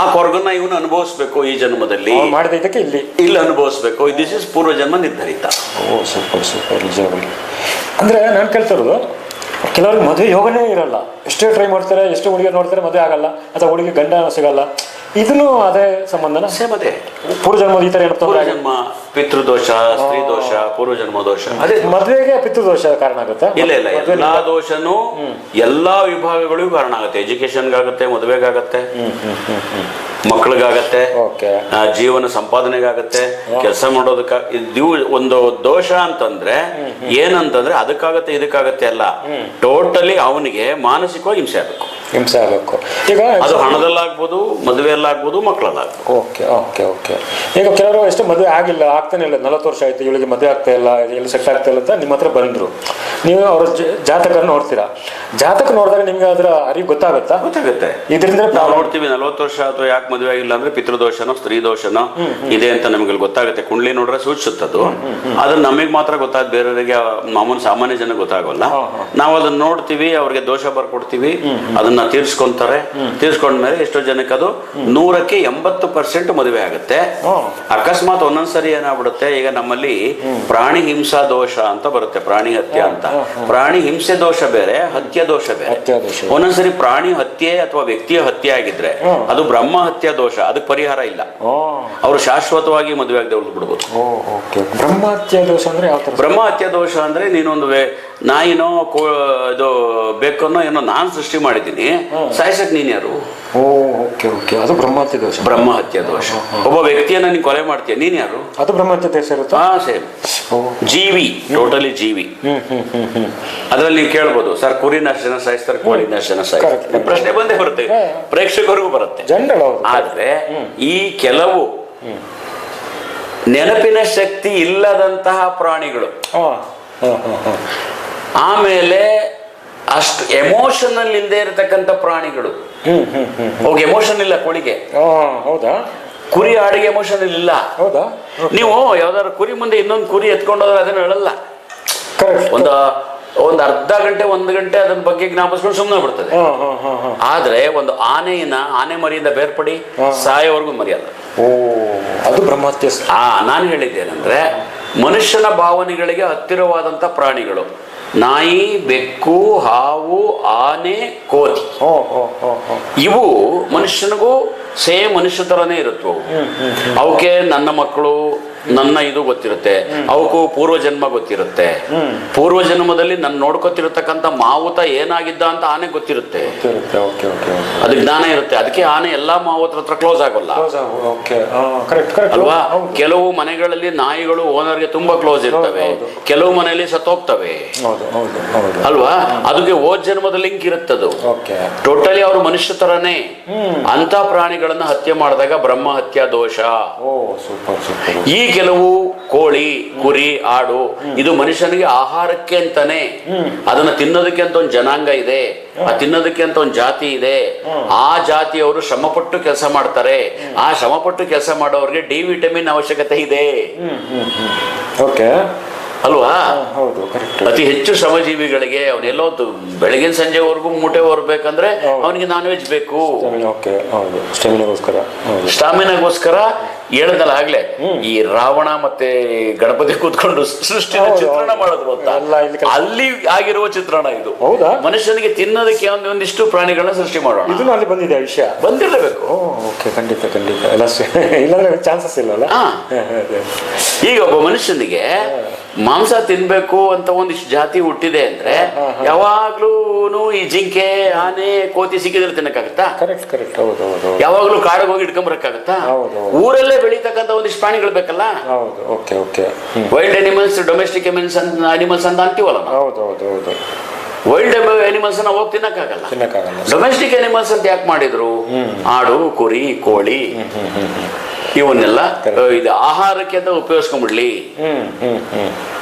ಆ ಕೊರಗನ್ನ ಇವನು ಅನುಭವಿಸ್ಬೇಕು ಈ ಜನ್ಮದಲ್ಲಿ, ಇಲ್ಲಿ ಅನುಭವಿಸ್ಬೇಕು. ದಿಸ್ ಇಸ್ ಪೂರ್ವಜನ್ಮ ನಿರ್ಧರಿತ. ಅಂದ್ರೆ ನಾನು ಕೇಳ್ತಾ ಇರೋದು, ಕೆಲವ್ರಿಗೆ ಮದುವೆ ಯೋಗನೇ ಇರಲ್ಲ, ಎಷ್ಟೇ ಟ್ರೈ ಮಾಡ್ತಾರೆ, ಎಷ್ಟು ಹುಡುಗಿ ನೋಡ್ತಾರೆ, ಮದುವೆ ಆಗಲ್ಲ, ಅಥವಾ ಹುಡುಗಿ ಗಂಡ ಸಿಗಲ್ಲ. ಇದನ್ನು ಅದೇ ಸಂಬಂಧನ ಸೇಮ್ ಅದೇ. ಪೂರ್ವಜನ್ಮದ ಈ ತರ ಏನು ತೊಂದರೆ ಪೂರ್ವಜನ್ಮ, ಪಿತೃದೋಷ, ಸ್ತ್ರೀ ದೋಷ, ಪೂರ್ವಜನ್ಮ ದೋಷ, ಅದೇ ಮದುವೆಗೆ ಪಿತೃದೋಷ ಕಾರಣ ಆಗುತ್ತಾ? ಇಲ್ಲ ಇಲ್ಲ, ಎಲ್ಲಾ ದೋಷನು ಎಲ್ಲಾ ವಿಭಾಗಗಳಿಗೂ ಕಾರಣ ಆಗುತ್ತೆ. ಎಜುಕೇಶನ್ಗಾಗತ್ತೆ, ಮದುವೆಗಾಗತ್ತೆ, ಮಕ್ಕಳಿಗಾಗತ್ತೆ, ಜೀವನ ಸಂಪಾದನೆಗಾಗತ್ತೆ, ಕೆಲಸ ಮಾಡೋದಕ್ಕ. ಇದು ಒಂದು ದೋಷ ಅಂತಂದ್ರೆ ಏನಂತಂದ್ರೆ ಅದಕ್ಕಾಗತ್ತೆ ಇದಕ್ಕಾಗತ್ತೆ ಅಲ್ಲ, ಟೋಟಲಿ ಅವನಿಗೆ ಮಾನಸಿಕವಾಗಿ ಹಿಂಸೆ ಆಗಬೇಕು. ಈಗ ಅದು ಹಣದಲ್ಲಾಗ್ಬೋದು, ಮದುವೆಯಲ್ಲಾಗ್ಬೋದು, ಮಕ್ಕಳಲ್ಲಾಗ್ಬೋದು. Okay okay okay. ಈಗ ಕೆಲವರು ಎಷ್ಟು ಮದುವೆ ಆಗಿಲ್ಲ, ಆಗ್ತಾನೆ ಇಲ್ಲ, 40 ವರ್ಷ ಆಯ್ತು, ಇವಳಿಗೆ ಮದುವೆ ಆಗ್ತಾ ಇಲ್ಲ, ಎಲ್ಲಿ ಸೆಟ್ ಆಗ್ತಾ ಇಲ್ಲ ಅಂತ ನಿಮ್ಮ ಹತ್ರ ಬಂದ್ರು. ನೀವು ಅವ್ರ ಜಾತಕ ನೋಡ್ತೀರಾ. ಜಾತಕ ನೋಡಿದಾಗ ನಿಮ್ಗೆ ಅದರ ಅರಿವು ಗೊತ್ತಾಗುತ್ತೆ. ಇದರಿಂದ ನಾವು ನೋಡ್ತೀವಿ 40 ವರ್ಷ ಅಥವಾ ಯಾಕೆ ಮದುವೆ ಆಗಿಲ್ಲ ಅಂದ್ರೆ ಪಿತೃದೋಷನೋ ಸ್ತ್ರೀ ದೋಷನೋ ಇದೆ ಅಂತ ನಮಗೆ ಗೊತ್ತಾಗುತ್ತೆ. ಕುಂಡ್ಲಿ ನೋಡ್ರೆ ಸೂಚಿಸುತ್ತದು. ಅದನ್ನ ನಮಗೆ ಮಾತ್ರ ಗೊತ್ತಾಗ, ಬೇರೆಯವರಿಗೆ ಮಾಮೂಲು ಸಾಮಾನ್ಯ ಜನ ಗೊತ್ತಾಗಲ್ಲ. ನಾವು ಅದನ್ನ ನೋಡ್ತೀವಿ, ಅವ್ರಿಗೆ ದೋಷ ಬರ್ಕೊಡ್ತೀವಿ, ಅದನ್ನ ತೀರ್ಸ್ಕೊಂತಾರೆ. ತೀರ್ಸ್ಕೊಂಡ್ಮೇಲೆ ಎಷ್ಟೋ ಜನಕ್ಕೆ ಅದು 100ಕ್ಕೆ 80% ಮದುವೆ ಆಗುತ್ತೆ. ಅಕಸ್ಮಾತ್ ಒಂದೊಂದ್ಸರಿ ಏನಾಗ್ಬಿಡುತ್ತೆ, ಈಗ ನಮ್ಮಲ್ಲಿ ಪ್ರಾಣಿ ಹಿಂಸಾ ದೋಷ ಅಂತ ಬರುತ್ತೆ, ಪ್ರಾಣಿ ಹತ್ಯೆ ಅಂತ. ಪ್ರಾಣಿ ಹಿಂಸೆ ದೋಷ ಬೇರೆ, ಹತ್ಯೆ ದೋಷ ಬೇರೆ. ಒಂದೊಂದ್ಸರಿ ಪ್ರಾಣಿ ಹತ್ಯೆ ಅಥವಾ ವ್ಯಕ್ತಿಯ ಹತ್ಯೆ ಆಗಿದ್ರೆ ಅದು ಬ್ರಹ್ಮ ಹತ್ಯೆ ದೋಷ, ಅದಕ್ಕೆ ಪರಿಹಾರ ಇಲ್ಲ. ಅವರು ಶಾಶ್ವತವಾಗಿ ಮದುವೆ ಆಗದೆ ಉಳಿದು ಬಿಡ್ಬೋದು. ಬ್ರಹ್ಮ ಹತ್ಯೆ ದೋಷ ಅಂದ್ರೆ ಯಾವ ತರ? ಬ್ರಹ್ಮ ಹತ್ಯೆ ದೋಷ ಅಂದ್ರೆ ನೀನೊಂದು ನಾಯಿನೋ ಇದು ಬೇಕನ್ನೋ ಏನೋ ನಾನ್ ಸೃಷ್ಟಿ ಮಾಡಿದ್ದೀನಿ, ಸಾಯಿಸಕ್ ನೀನ್ ಯಾರು? ಅದು ಬ್ರಹ್ಮಹತ್ಯೆ ದೋಷ. ಬ್ರಹ್ಮಹತ್ಯೆ ದೋಷ. ಒಬ್ಬ ವ್ಯಕ್ತಿಯನ್ನ ನೀನ್ ಕೊಲೆ ಮಾಡ್ತೀಯ, ನೀನ್ ಯಾರು? ಅದು ಬ್ರಹ್ಮಹತ್ಯೆ ದೋಷ ಇರುತ್ತೆ. ಸೇಮ್ ಜೀವಿ, ಟೋಟಲಿ ಜೀವಿ. ಅದ್ರಲ್ಲಿ ನೀವು ಕೇಳ್ಬೋದು, ಸರ್ ಕುರಿನ ಅಷ್ಟು ಜನ ಸಾಯಿಸ್ತಾರೆ, ಕೋಳಿನ ಅಷ್ಟು ಜನ ಸಾಯಿಸ್ತಾರೆ, ಪ್ರಶ್ನೆ ಬಂದೇ ಬರುತ್ತೆ, ಪ್ರೇಕ್ಷಕರಿಗೂ ಬರುತ್ತೆ. ಆದ್ರೆ ಈ ಕೆಲವು ನೆನಪಿನ ಶಕ್ತಿ ಇಲ್ಲದಂತಹ ಪ್ರಾಣಿಗಳು, ಆಮೇಲೆ ಅಷ್ಟು ಎಮೋಷನಲ್ ಇಲ್ಲದೆ ಇರತಕ್ಕಂಥ ಪ್ರಾಣಿಗಳು. ಹೋಗಿ ಎಮೋಷನ್ ಇಲ್ಲ ಕೋಳಿಗೆ. ಹೌದಾ? ಕುರಿ ಆಡಿಗೆ ಎಮೋಷನ್ ಇಲ್ಲ. ಹೌದಾ? ನೀವು ಯಾವ್ದಾದ್ರು ಕುರಿ ಮುಂದೆ ಇನ್ನೊಂದು ಕುರಿ ಎತ್ಕೊಂಡೋದ್ರೆ ಅದನ್ನ ಹೇಳಲ್ಲ. ಒಂದು ಅರ್ಧ ಗಂಟೆ 1 ಗಂಟೆ ಅದನ್ನ ಬಗ್ಗೆ ಜ್ಞಾಪಿಸ್ಕೊಂಡು ಸುಮ್ಮನೆ ಬಿಡ್ತದೆ. ಆದ್ರೆ ಒಂದು ಆನೆ ಮರಿಯಿಂದ ಬೇರ್ಪಡಿ ಸಾಯೋವರೆಗೂ ಮರೆಯಲ್ಲ. ಅದು ಬ್ರಹ್ಮಹತ್ಯೆ. ನಾನು ಹೇಳಿದ್ದೇನೆಂದ್ರೆ ಮನುಷ್ಯನ ಭಾವನೆಗಳಿಗೆ ಹತ್ತಿರವಾದಂತ ಪ್ರಾಣಿಗಳು ನಾಯಿ, ಬೆಕ್ಕು, ಹಾವು, ಆನೆ, ಕೋತಿ. ಇವು ಮನುಷ್ಯನಿಗೂ ಸೇಮ್ ಮನುಷ್ಯ ತರನೇ ಇರುತ್ತವು. ಅವಕ್ಕೆ ನನ್ನ ಮಕ್ಕಳು, ನನ್ನ ಇದು ಗೊತ್ತಿರುತ್ತೆ, ಅವಕ್ಕೂ ಪೂರ್ವಜನ್ಮ ಗೊತ್ತಿರುತ್ತೆ. ಪೂರ್ವಜನ್ಮದಲ್ಲಿ ನನ್ನ ನೋಡ್ಕೊತಿರತಕ್ಕಂಥ ಮಾವುತ ಏನಾಗಿದ್ದ ಅಂತ ಆನೆ ಗೊತ್ತಿರುತ್ತೆ, ಅದು ಜ್ಞಾನ ಇರುತ್ತೆ. ಅದಕ್ಕೆ ಆನೆ ಎಲ್ಲಾ ಮಾವುತರ ಹತ್ರ ಕ್ಲೋಸ್ ಆಗೋಲ್ಲ ಅಲ್ವಾ? ಕೆಲವು ಮನೆಗಳಲ್ಲಿ ನಾಯಿಗಳು ಓನರ್ಗೆ ತುಂಬಾ ಕ್ಲೋಸ್ ಇರ್ತವೆ, ಕೆಲವು ಮನೆಯಲ್ಲಿ ಸತ್ತೋಗ್ತವೆ ಅಲ್ವಾ? ಅದಕ್ಕೆ ಓದ್ ಜನ್ಮದ ಲಿಂಕ್ ಇರುತ್ತದು. ಟೋಟಲಿ ಅವರು ಮನುಷ್ಯ ತರನೇ. ಅಂತ ಪ್ರಾಣಿಗಳನ್ನ ಹತ್ಯೆ ಮಾಡಿದಾಗ ಬ್ರಹ್ಮ ಹತ್ಯಾ ದೋಷ. ಈ ಕೆಲವು ಕೋಳಿ, ಕುರಿ, ಆಡು ಇದು ಮನುಷ್ಯನಿಗೆ ಆಹಾರಕ್ಕೆ ಅಂತಾನೆ, ಅದನ್ನ ತಿನ್ನೋದಕ್ಕೆ ಅಂತ ಒಂದು ಜನಾಂಗ ಇದೆ, ಆ ತಿನ್ನೋದಕ್ಕೆ ಅಂತ ಒಂದು ಜಾತಿ ಇದೆ. ಆ ಜಾತಿಯವರು ಶ್ರಮಪಟ್ಟು ಕೆಲಸ ಮಾಡ್ತಾರೆ. ಆ ಶ್ರಮಪಟ್ಟು ಕೆಲಸ ಮಾಡೋರಿಗೆ ಡಿ ವಿಟಮಿನ್ ಅವಶ್ಯಕತೆ ಇದೆ ಅಲ್ವಾ? ಅತಿ ಹೆಚ್ಚು ಶ್ರಮಜೀವಿಗಳಿಗೆ ಅವನೆಲ್ಲೋ ಬೆಳಗಿನ ಸಂಜೆವರೆಗೂ ಮೂಟೆ ಹೊರಬೇಕಂದ್ರೆ ಅವನಿಗೆ ನಾನ್ ವೆಜ್ ಬೇಕು, ಸ್ಟಾಮಿನಾಗೋಸ್ಕರ. ಹೇಳದಲ್ಲ ಆಗ್ಲೇ, ಈ ರಾವಣ ಮತ್ತೆ ಗಣಪತಿ ಕೂತ್ಕೊಂಡು ಸೃಷ್ಟಿನ ಚಿತ್ರಣ ಮಾಡಿದ್ರು ಅಂತ, ಅಲ್ಲಿ ಆಗಿರುವ ಚಿತ್ರಣ ಇದು. ಮನುಷ್ಯನಿಗೆ ತಿನ್ನೋದಕ್ಕೆ ಒಂದಿಷ್ಟು ಪ್ರಾಣಿಗಳನ್ನ ಸೃಷ್ಟಿ ಮಾಡೋಣ. ಇದನ್ನು ಅಲ್ಲಿ ಬಂದಿದೆ ವಿಷಯ, ಬಂದಿರಬೇಕು. ಖಂಡಿತ ಖಂಡಿತ. ಇಲ್ಲಾಂದ್ರೆ ಚಾನ್ಸಸ್ ಇಲ್ಲಲ್ಲ. ಈಗ ಒಬ್ಬ ಮನುಷ್ಯನಿಗೆ ಮಾಂಸ ತಿನ್ಬೇಕು ಅಂತ ಒಂದಿಷ್ಟು ಜಾತಿ ಹುಟ್ಟಿದೆ ಅಂದ್ರೆ ಯಾವಾಗ್ಲೂ ಈ ಜಿಂಕೆ, ಆನೆ, ಕೋತಿ ಸಿಕ್ಕಿದ್ರೆ ತಿನ್ನಕ್ಕಾಗತ್ತಾ? ಯಾವಾಗ್ಲೂ ಕಾಡಿಗೆ ಹೋಗಿ ಇಟ್ಕೊಂಬರಕ್ಕಾಗತ್ತಾ? ಊರಲ್ಲೇ ಬೆಳೀತಕ್ಕಂಥ ಒಂದಿಷ್ಟು ಪ್ರಾಣಿಗಳು ಬೇಕಲ್ಲ. ವೈಲ್ಡ್ ಅನಿಮಲ್ಸ್, ಡೊಮೆಸ್ಟಿಕ್ ಅನಿಮಲ್ಸ್ ಅಂತ ಅಂತೀವಲ್ಲ. ವೈಲ್ಡ್ ಅನಿಮಲ್ಸ್ ನಾವು ಹೋಗಿ ತಿನ್ನಕ್ಕಾಗಲ್ಲ. ಡೊಮೆಸ್ಟಿಕ್ ಅನಿಮಲ್ಸ್ ಅಂತ ಯಾಕೆ ಮಾಡಿದ್ರು? ಆಡು, ಕುರಿ, ಕೋಳಿ ಇವನ್ನೆಲ್ಲ ಇದು ಆಹಾರಕ್ಕೆ ಅಂತ ಉಪಯೋಗಿಸ್ಕೊಂಡ್ಬಿಡ್ಲಿ.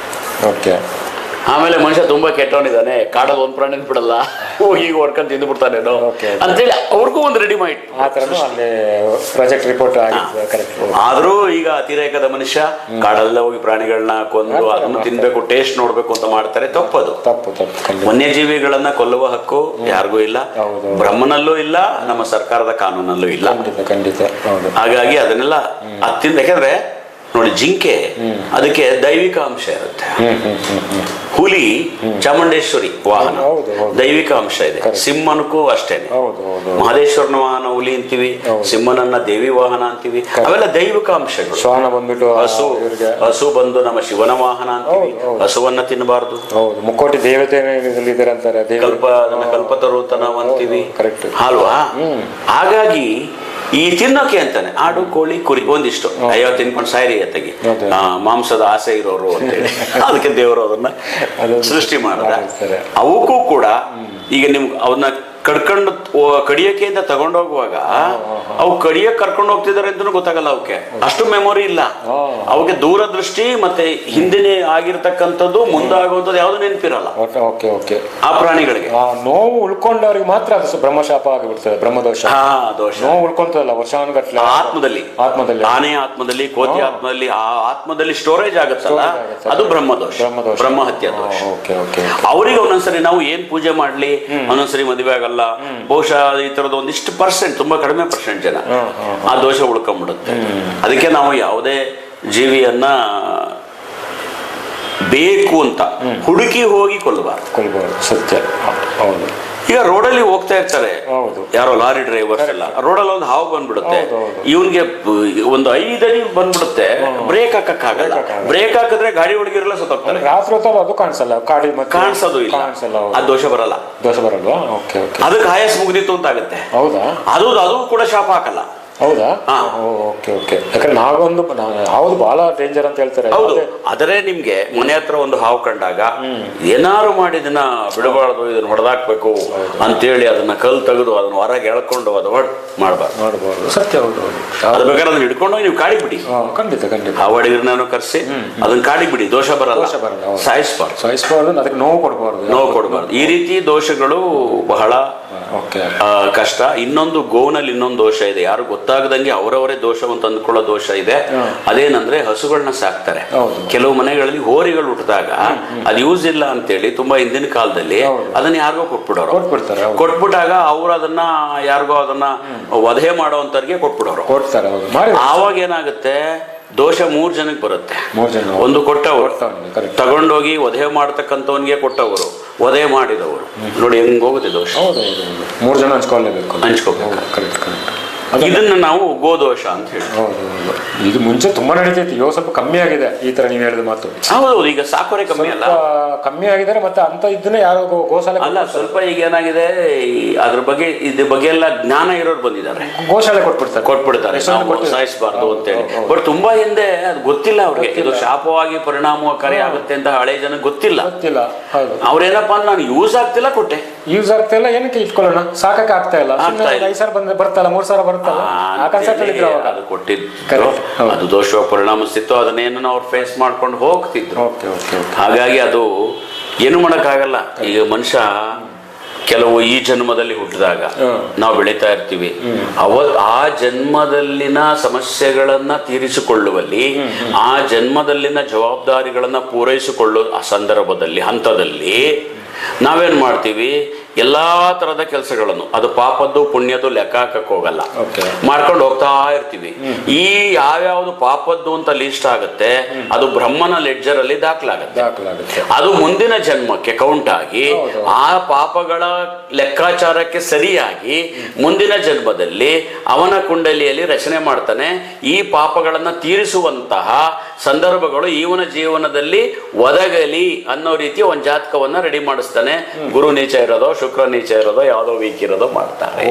ಆಮೇಲೆ ಮನುಷ್ಯ ತುಂಬಾ ಕೆಟ್ಟವನಿದ್ದಾನೆ, ಕಾಡಲ್ಲಿ ಒಂದ್ ಪ್ರಾಣಿ ಬಿಡಲ್ಲ, ಹೋಗಿ ಹೊಡ್ಕೊಂಡು ತಿಂದು ಬಿಡ್ತಾನೇನೋ ಅಂತೇಳಿ ಅವ್ರಿಗೂ ಒಂದು ರೆಡಿ ಮಾಡಿ ಪ್ರಾಜೆಕ್ಟ್ ರಿಪೋರ್ಟ್. ಆದ್ರೂ ಈಗ ಅತಿರೇಕದ ಮನುಷ್ಯ ಕಾಡಲ್ಲ ಹೋಗಿ ಪ್ರಾಣಿಗಳನ್ನ ಕೊಂದು ಅದನ್ನು ತಿನ್ಬೇಕು, ಟೇಸ್ಟ್ ನೋಡ್ಬೇಕು ಅಂತ ಮಾಡ್ತಾರೆ. ತಪ್ಪದು. ವನ್ಯಜೀವಿಗಳನ್ನ ಕೊಲ್ಲುವ ಹಕ್ಕು ಯಾರಿಗೂ ಇಲ್ಲ, ಬ್ರಹ್ಮನಲ್ಲೂ ಇಲ್ಲ, ನಮ್ಮ ಸರ್ಕಾರದ ಕಾನೂನಲ್ಲೂ ಇಲ್ಲ. ಹಾಗಾಗಿ ಅದನ್ನೆಲ್ಲ ಅತ್ತಿಂದ, ಯಾಕಂದ್ರೆ ನೋಡಿ ಜಿಂಕೆ ಅದಕ್ಕೆ ದೈವಿಕ ಅಂಶ ಇರುತ್ತೆ. ಹುಲಿ ಚಾಮುಂಡೇಶ್ವರಿ ವಾಹನ, ದೈವಿಕ ಅಂಶ ಇದೆ. ಸಿಂಹನಕ್ಕೂ ಅಷ್ಟೇನೆ, ಮಹದೇಶ್ವರನ ವಾಹನ ಹುಲಿ ಅಂತೀವಿ, ಸಿಂಹನನ್ನ ದೇವಿ ವಾಹನ ಅಂತೀವಿ. ಅವೆಲ್ಲ ದೈವಿಕ ಅಂಶಗಳು. ಶ್ವಾನ ಬಂದ್ಬಿಟ್ಟು ಹಸು ಬಂದು ನಮ್ಮ ಶಿವನ ವಾಹನ ಅಂತೀವಿ. ಹಸುವನ್ನ ತಿನ್ನಬಾರ್ದು. ಮುಕ್ಕೋಟಿ ದೇವತೆ ಅಂತಾರೆ, ಕಲ್ಪತರುತನ ಅಂತೀವಿ ಅಲ್ವಾ. ಹಾಗಾಗಿ ಈ ತಿನ್ನೋಕೆ ಅಂತಾನೆ ಆಡು ಕೋಳಿ ಕುರಿ ಒಂದಿಷ್ಟು ಅಯ್ಯೋ ತಿನ್ಕೊಂಡು ಸಾಯ್ರಿ ತೆಗಿ ಮಾಂಸದ ಆಸೆ ಇರೋರು ಅಂತೇಳಿ ಅದಕ್ಕೆ ದೇವರು ಅದನ್ನ ಸೃಷ್ಟಿ ಮಾಡಿದ. ಅವಕ್ಕೂ ಕೂಡ ಈಗ ನಿಮ್ಗೆ ಅವನ್ನ ಕಡ್ಕೊಂಡು ಕಡಿಯಕ್ಕೆ ಅಂತ ತಗೊಂಡೋಗುವಾಗ ಅವು ಕಡಿಯಕ್ಕೆ ಕರ್ಕೊಂಡು ಹೋಗ್ತಿದಾರೆ ಅಂತ ಗೊತ್ತಾಗಲ್ಲ. ಅವಕ್ಕೆ ಅಷ್ಟು ಮೆಮೊರಿ ಇಲ್ಲ. ಅವಕ್ಕೆ ದೂರದೃಷ್ಟಿ ಮತ್ತೆ ಹಿಂದಿನ ಆಗಿರ್ತಕ್ಕಂಥದ್ದು ಮುಂದಾಗುವಂಥದ್ದು ಯಾವ್ದು ನೆನಪಿರಲ್ಲ ಆ ಪ್ರಾಣಿಗಳಿಗೆ. ನೋವು ಉಳ್ಕೊಂಡವ್ರಿಗೆ ಮಾತ್ರ ಅದು ಬ್ರಹ್ಮಶಾಪ ಆಗಿಬಿಡ್ತದೆ, ಬ್ರಹ್ಮದೋಷ. ನೋವು ಉಳ್ಕೊಂತದಲ್ಲ ವರ್ಷಾನುಗಟ್ಲೆ ಆತ್ಮದಲ್ಲಿ, ಆನೆ ಆತ್ಮದಲ್ಲಿ, ಕೋತಿ ಆತ್ಮದಲ್ಲಿ, ಆ ಆತ್ಮದಲ್ಲಿ ಸ್ಟೋರೇಜ್ ಆಗುತ್ತಲ್ಲ ಅದು ಬ್ರಹ್ಮದೋಷ, ಬ್ರಹ್ಮಹತ್ಯ ದೋಷ. ಅವ್ರಿಗೆ ಒಂದೊಂದ್ಸರಿ ನಾವು ಏನ್ ಪೂಜೆ ಮಾಡ್ಲಿ ಒಂದೊಂದ್ಸರಿ ಮದುವೆ ಆಗಲ್ಲ. ಬಹುಶಃ ಈ ತರದ ಒಂದಿಷ್ಟು ಪರ್ಸೆಂಟ್, ತುಂಬಾ ಕಡಿಮೆ ಪರ್ಸೆಂಟ್ ಜನ ಆ ದೋಷ ಉಳ್ಕೊಂಡ್ಬಿಡುತ್ತೆ. ಅದಕ್ಕೆ ನಾವು ಯಾವುದೇ ಜೀವಿಯನ್ನ ಬೇಕು ಅಂತ ಹುಡುಕಿ ಹೋಗಿ ಕೊಲ್ಲಬಾರ್ದು. ಸತ್ಯ. ಹೌದು. ಈಗ ರೋಡಲ್ಲಿ ಹೋಗ್ತಾ ಇರ್ತಾರೆ ಯಾರೋ ಲಾರಿ ಡ್ರೈವರ್ಸ್ ಎಲ್ಲ, ರೋಡಲ್ಲಿ ಒಂದು ಹಾವು ಬಂದ್ಬಿಡುತ್ತೆ, ಇವನ್ಗೆ ಒಂದು 5 ಅಡಿ ಬಂದ್ಬಿಡುತ್ತೆ, ಬ್ರೇಕ್ ಹಾಕಕ್ಕಾಗಲ್ಲ. ಬ್ರೇಕ್ ಹಾಕಿದ್ರೆ ಗಾಡಿ ಒಳಗಿರಲ್ಲ, ಸತ್ತೋಗ್ತಾರೆ. ರಾತ್ರಿ ಹೊತ್ತಲ್ಲಿ ಅದು ಕಾಣಿಸಲ್ಲ, ಕಾಣಿಸೋದು ಇಲ್ಲ, ಅದು ದೋಷ ಬರಲ್ಲ. ಅದಕ್ಕೆ ಆಯಸ್ ಮುಗ್ದಿತ್ತು ಅಂತ ಆಗುತ್ತೆ. ಹೌದಾ? ಅದು ಕೂಡ ಶಾಪ ಹಾಕಲ್ಲ. ಹೌದಾ? ಯಾಕಂದ್ರೆ ನಾವೊಂದು ಹಾವು ಬಹಳ ಡೇಂಜರ್ ಅಂತ ಹೇಳ್ತಾರೆ. ಹೌದು. ಆದರೆ ನಿಮ್ಗೆ ಮನೆ ಹತ್ರ ಒಂದು ಹಾವು ಕಂಡಾಗ ಏನಾರು ಮಾಡಿ ಇದನ್ನ ಬಿಡಬಾರ್ದು, ಇದನ್ನ ಹೊಡೆದಾಕ್ಬೇಕು ಅಂತೇಳಿ ಅದನ್ನ ಕಲ್ ತೆಗೆದು ಅದನ್ನ ಹೊರಗೆ ಎಳ್ಕೊಂಡು ಅದು ಮಾಡಬಾರ್ದು. ಸತ್ಯ. ಹೌದು. ಅದು ಬೇಕಾದ್ರೆ ಅದನ್ನ ಹಿಡ್ಕೊಂಡು ನೀವು ಕಾಡಿಗೆ ಬಿಡಿ. ಖಂಡಿತ. ಹಾವು ಅಡಿಗರನ್ನ ಕರೆಸಿ ಅದನ್ನ ಕಾಡಿಗೆ ಬಿಡಿ, ದೋಷ ಬರಲ್ಲ. ಸಾಯಿಸ್ಬಾರ್ದು, ಅದಕ್ಕೆ ನೋವು ಕೊಡಬಾರ್ದು. ಈ ರೀತಿ ದೋಷಗಳು ಬಹಳ ಕಷ್ಟ. ಇನ್ನೊಂದು ಗೋವಿನಲ್ಲಿ ಇನ್ನೊಂದು ದೋಷ ಇದೆ, ಯಾರು ಗೊತ್ತಾಗದಂಗೆ ಅವರವರೇ ದೋಷವಂತ ಅಂದ್ಕೊಳ್ಳೋ ದೋಷ ಇದೆ. ಅದೇನಂದ್ರೆ ಹಸುಗಳನ್ನ ಸಾಕ್ತಾರೆ. ಕೆಲವು ಮನೆಗಳಲ್ಲಿ ಹೋರಿಗಳು ಹುಟ್ಟಿದಾಗ ಅದು ಯೂಸ್ ಇಲ್ಲ ಅಂತೇಳಿ ತುಂಬಾ ಹಿಂದಿನ ಕಾಲದಲ್ಲಿ ಅದನ್ನ ಯಾರಿಗೋ ಕೊಟ್ಬಿಟ್ಟಾಗ ಅವ್ರು ಅದನ್ನ ಯಾರಿಗೋ ಅದನ್ನ ವಧೆ ಮಾಡೋವಂತವ್ರಿಗೆ ಕೊಟ್ಬಿಡೋರು. ಆವಾಗ ಏನಾಗುತ್ತೆ, ದೋಷ 3 ಜನಕ್ಕೆ ಬರುತ್ತೆ. ಒಂದು ಕೊಟ್ಟವರು, ತಗೊಂಡೋಗಿ ವಧೆ ಮಾಡ್ತಕ್ಕಂಥವನ್ಗೆ ಕೊಟ್ಟವರು, ವಧೆ ಮಾಡಿದವರು. ನೋಡಿ ಹೆಂಗ್ ಹೋಗುತ್ತೆ ದೋಷ. 3 ಜನ ಹಂಚ್ಕೋಬೇಕು. ಇದನ್ನ ನಾವು ಗೋದೋಷ ಅಂತ ಹೇಳಿ. ಇದು ಮುಂಚೆ ತುಂಬಾ ನಡೀತೈತಿ, ಇವಾಗ ಸ್ವಲ್ಪ ಕಮ್ಮಿ ಆಗಿದೆ ಈ ತರ ನೀವು ಹೇಳಿದ ಮಾತು. ಹೌದು, ಈಗ ಸಾಕೋರೆ ಕಮ್ಮಿ ಆಗಿದ್ದಾರೆ. ಮತ್ತೆ ಅಂತ ಇದನ್ನ ಯಾರೋ ಗೋಶಾಲೆ ಅಲ್ಲ, ಸ್ವಲ್ಪ ಈಗ ಏನಾಗಿದೆ, ಅದ್ರ ಬಗ್ಗೆ ಎಲ್ಲ ಜ್ಞಾನ ಇರೋರು ಬಂದಿದ್ದಾರೆ, ಗೋಶಾಲೆ ಕೊಟ್ಬಿಡ್ತಾರೆ ಸಾಯಿಸಬಾರ್ದು ಅಂತೇಳಿ. ಬಟ್ ತುಂಬಾ ಹಿಂದೆ ಅದು ಗೊತ್ತಿಲ್ಲ ಅವ್ರಿಗೆ, ಇದು ಶಾಪವಾಗಿ ಪರಿಣಾಮಕಾರಿ ಆಗುತ್ತೆ ಅಂತ ಹಳೆ ಜನ ಗೊತ್ತಿಲ್ಲ. ಅವ್ರೇನಪ್ಪ ನಾನು ಯೂಸ್ ಆಗ್ತಿಲ್ಲ ಕೊಟ್ಟೆ, ಯೂಸ್ ಆಗ್ತಿಲ್ಲ, ಏನಕ್ಕೆ ಇಟ್ಕೊಳ್ಳೋಣ, ಸಾಕಕ್ಕೆ ಆಗ್ತಾ ಇಲ್ಲ, 5 ಸಾವಿರ ಬರ್ತಲ್ಲ, 3 ಸಾವಿರ ಅದು ಕೊಟ್ಟಿದ್ದು ಅದು ದೋಷ ಪರಿಣಾಮಿಸ್ತಿತ್ತು. ಅದನ್ನೇನು ಅವ್ರು ಫೇಸ್ ಮಾಡ್ಕೊಂಡು ಹೋಗ್ತಿದ್ರು. ಹಾಗಾಗಿ ಅದು ಏನು ಮಾಡಕ್ಕಾಗಲ್ಲ. ಈಗ ಮನುಷ್ಯ ಕೆಲವು ಈ ಜನ್ಮದಲ್ಲಿ ಹುಟ್ಟಿದಾಗ ನಾವು ಬೆಳೀತಾ ಇರ್ತೀವಿ, ಆ ಜನ್ಮದಲ್ಲಿನ ಸಮಸ್ಯೆಗಳನ್ನ ತೀರಿಸಿಕೊಳ್ಳುವಲ್ಲಿ, ಆ ಜನ್ಮದಲ್ಲಿನ ಜವಾಬ್ದಾರಿಗಳನ್ನ ಪೂರೈಸಿಕೊಳ್ಳುವ ಸಂದರ್ಭದಲ್ಲಿ ಹಂತದಲ್ಲಿ ನಾವೇನ್ ಮಾಡ್ತೀವಿ, ಎಲ್ಲಾ ತರದ ಕೆಲಸಗಳನ್ನು, ಅದು ಪಾಪದ್ದು ಪುಣ್ಯದ್ದು ಲೆಕ್ಕ ಹಾಕಕ್ ಹೋಗಲ್ಲ, ಮಾಡ್ಕೊಂಡು ಹೋಗ್ತಾ ಇರ್ತೀವಿ. ಈ ಯಾವ್ಯಾವ್ದು ಪಾಪದ್ದು ಅಂತ ಲಿಸ್ಟ್ ಆಗುತ್ತೆ ಅದು ಬ್ರಹ್ಮನ ಲೆಡ್ಜರ್ ಅಲ್ಲಿ ದಾಖಲಾಗುತ್ತೆ. ಅದು ಮುಂದಿನ ಜನ್ಮಕ್ಕೆ ಕೌಂಟ್ ಆಗಿ ಆ ಪಾಪಗಳ ಲೆಕ್ಕಾಚಾರಕ್ಕೆ ಸರಿಯಾಗಿ ಮುಂದಿನ ಜನ್ಮದಲ್ಲಿ ಅವನ ಕುಂಡಲಿಯಲ್ಲಿ ರಚನೆ ಮಾಡ್ತಾನೆ. ಈ ಪಾಪಗಳನ್ನ ತೀರಿಸುವಂತಹ ಸಂದರ್ಭಗಳು ಇವನ ಜೀವನದಲ್ಲಿ ಒದಗಲಿ ಅನ್ನೋ ರೀತಿ ಒಂದು ಜಾತಕವನ್ನ ರೆಡಿ ಮಾಡಿಸ್ತಾನೆ. ಗುರು ನೀಚ ಇರೋದೋ, ಶುಕ್ರ ನೀಚ ಇರೋದೋ, ಯಾವುದೋ ವೀಕ್ ಇರೋದೋ ಮಾಡ್ತಾರೆ.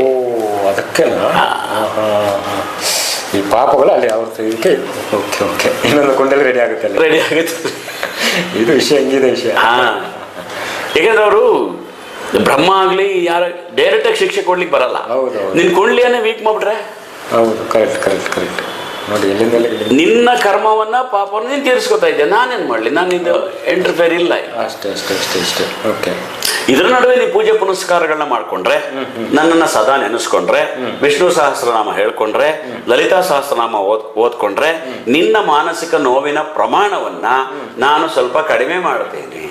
ಅದಕ್ಕೆ ಈ ಪಾಪಗಳು ಅಲ್ಲಿ ಇನ್ನೊಂದು ಕುಂಡಲಿ ರೆಡಿ ಆಗುತ್ತೆ. ಇದು ವಿಷಯ ಹೆಂಗಿದೆ ವಿಷಯ. ಯಾಕಂದ್ರೆ ಅವರು ಬ್ರಹ್ಮ ಆಗ್ಲಿ ಯಾರ ಡೈರೆಕ್ಟ್ ಆಗಿ ಶಿಕ್ಷೆ ಕೊಡ್ಲಿಕ್ಕೆ ಬರಲ್ಲ. ನಿನ್ ಕುಂಡ್ಲಿಯನ್ನೇ ವೀಕ್ ಮಾಡ್ಬಿಟ್ರೆ. ಹೌದು, ಕರೆಕ್ಟ್. ನೋಡಿ, ನಿನ್ನ ಕರ್ಮವನ್ನ ಪಾಪವನ್ನು ನೀನು ತೀರಿಸ್ಕೊತಾ ಇದ್ದೆ, ನಾನೇನ್ ಮಾಡ್ಲಿ, ನಾನು ಇದು ಇಂಟರ್ಫೇರ್ ಇಲ್ಲ. ಅಷ್ಟೇ. ಓಕೆ. ಇದ್ರ ನಡುವೆ ನೀವು ಪೂಜೆ ಪುನಸ್ಕಾರಗಳನ್ನ ಮಾಡ್ಕೊಂಡ್ರೆ, ನನ್ನನ್ನ ಸದಾ ನೆನೆಸ್ಕೊಂಡ್ರೆ, ವಿಷ್ಣು ಸಹಸ್ರನಾಮ ಹೇಳ್ಕೊಂಡ್ರೆ, ಲಲಿತಾ ಸಹಸ್ರನಾಮ ಓದ್ಕೊಂಡ್ರೆ, ನಿನ್ನ ಮಾನಸಿಕ ನೋವಿನ ಪ್ರಮಾಣವನ್ನ ನಾನು ಸ್ವಲ್ಪ ಕಡಿಮೆ ಮಾಡ್ತೇನೆ.